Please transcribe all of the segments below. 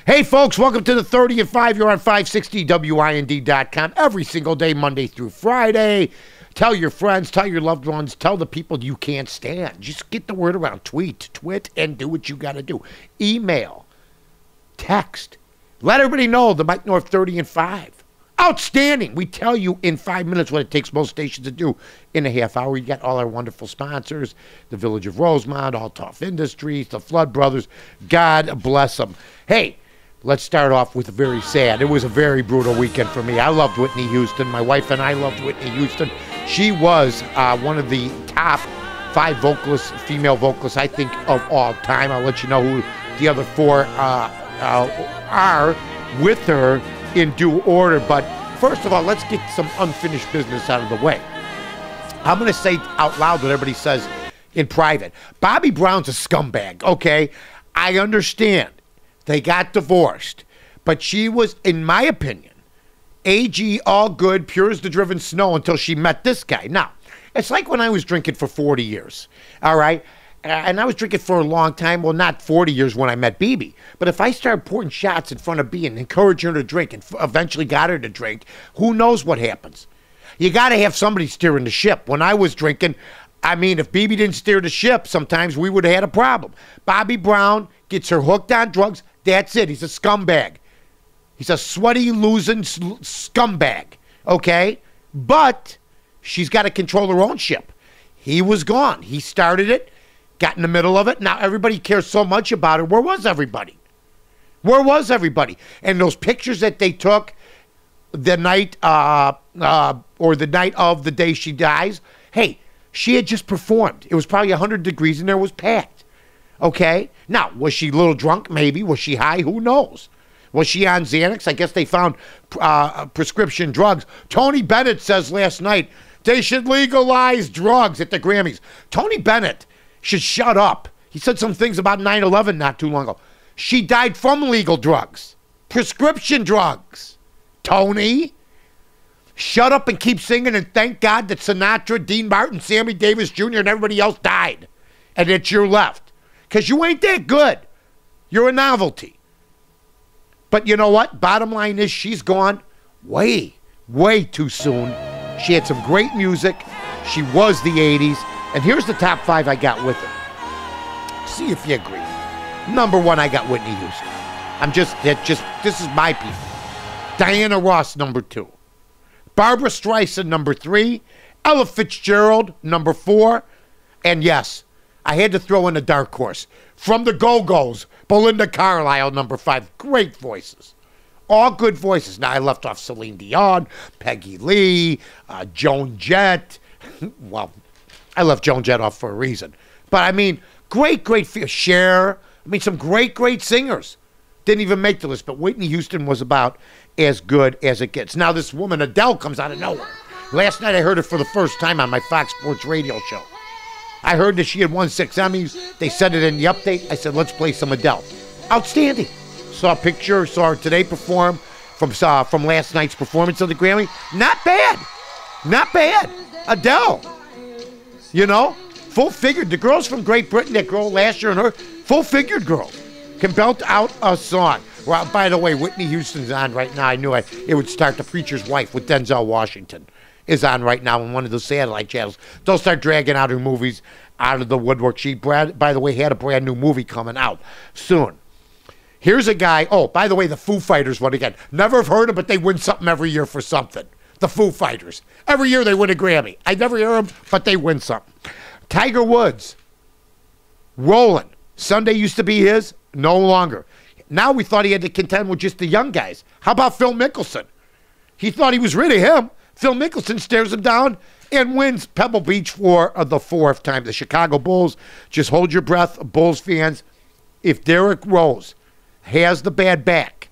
Hey, folks, welcome to the 30 and 5. You're on 560WIND.com every single day, Monday through Friday. Tell your friends, tell your loved ones, tell the people you can't stand. Just get the word around. Tweet, and do what you got to do. Email, text. Let everybody know the Mike North 30 and 5. Outstanding. We tell you in 5 minutes what it takes most stations to do in a half hour. You got all our wonderful sponsors, the Village of Rosemont, All Tough Industries, the Flood Brothers. God bless them. Hey, let's start off with very sad. It was a very brutal weekend for me. I loved Whitney Houston. My wife and I loved Whitney Houston. She was one of the top 5 vocalists, female vocalists, I think, of all time. I'll let you know who the other 4 are with her in due order. But first of all, let's get some unfinished business out of the way. I'm going to say out loud what everybody says in private. Bobby Brown's a scumbag, okay? I understand. They got divorced. But she was, in my opinion, AG, all good, pure as the driven snow until she met this guy. Now, it's like when I was drinking for 40 years, all right? And I was drinking for a long time. Well, not 40 years when I met BB. But if I started pouring shots in front of B and encouraging her to drink and eventually got her to drink, who knows what happens? You got to have somebody steering the ship. When I was drinking, I mean, if BB didn't steer the ship, sometimes we would have had a problem. Bobby Brown gets her hooked on drugs. That's it. He's a scumbag. He's a sweaty, losing scumbag, okay? But she's got to control her own ship. He was gone. He started it, got in the middle of it. Now everybody cares so much about her. Where was everybody? Where was everybody? And those pictures that they took the night or the night of the day she dies, hey, she had just performed. It was probably 100 degrees and there was packed, okay? Now, was she a little drunk? Maybe. Was she high? Who knows? Was she on Xanax? I guess they found prescription drugs. Tony Bennett says last night they should legalize drugs at the Grammys. Tony Bennett should shut up. He said some things about 9/11 not too long ago. She died from illegal drugs. Prescription drugs. Tony, shut up and keep singing and thank God that Sinatra, Dean Martin, Sammy Davis Jr. and everybody else died and that you're left. Because you ain't that good. You're a novelty. But you know what? Bottom line is she's gone way, way too soon. She had some great music. She was the 80s. And here's the top 5 I got with her. See if you agree. Number 1, I got Whitney Houston. This is my people. Diana Ross, number 2. Barbra Streisand, number 3. Ella Fitzgerald, number 4. And yes, I had to throw in a dark horse. From the Go-Go's, Belinda Carlisle, number 5. Great voices. All good voices. Now, I left off Celine Dion, Peggy Lee, Joan Jett. Well, I left Joan Jett off for a reason. But, I mean, great Cher. I mean, some great singers. Didn't even make the list. But Whitney Houston was about as good as it gets. Now, this woman, Adele, comes out of nowhere. Last night, I heard her for the first time on my Fox Sports radio show. I heard that she had won 6 Emmys. They said it in the update. I said, let's play some Adele. Outstanding. Saw a picture, saw her today perform from last night's performance of the Grammy. Not bad. Not bad. Adele. You know, full-figured. The girls from Great Britain, that girl last year and her, full-figured girl, can belt out a song. Well, by the way, Whitney Houston's on right now. I knew it would start. The Preacher's Wife with Denzel Washington is on right now on one of the satellite channels. They'll start dragging out her movies out of the woodwork. She, by the way, had a brand new movie coming out soon. Here's a guy. Oh, by the way, the Foo Fighters won again. Never have heard of, but they win something every year for something. The Foo Fighters. Every year they win a Grammy. I never hear them, but they win something. Tiger Woods. Rolling. Sunday used to be his. No longer. Now we thought he had to contend with just the young guys. How about Phil Mickelson? He thought he was rid of him. Phil Mickelson stares him down and wins Pebble Beach for the 4th time. The Chicago Bulls, just hold your breath, Bulls fans. If Derrick Rose has the bad back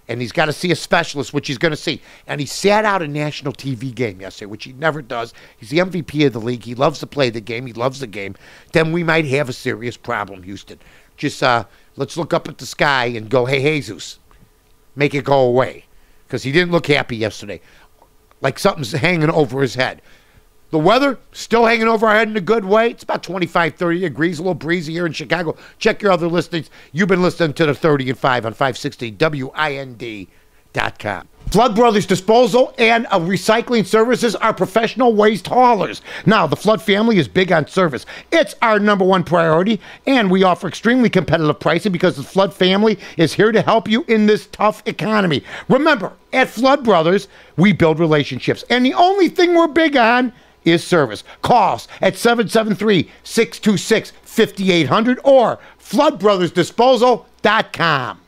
and he's got to see a specialist, which he's going to see, and he sat out a national TV game yesterday, which he never does. He's the MVP of the league. He loves to play the game. He loves the game. Then we might have a serious problem, Houston. Just let's look up at the sky and go, hey, Jesus, make it go away. Because he didn't look happy yesterday. Like something's hanging over his head. The weather still hanging over our head in a good way. It's about 25, 30 degrees, a little breezy here in Chicago. Check your other listings. You've been listening to the 30 and 5 on 560 WIND.com. Flood Brothers Disposal and Recycling Services are professional waste haulers. Now, the Flood family is big on service. It's our number one priority, and we offer extremely competitive pricing because the Flood family is here to help you in this tough economy. Remember, at Flood Brothers, we build relationships, and the only thing we're big on is service. Call us at 773-626-5800 or floodbrothersdisposal.com.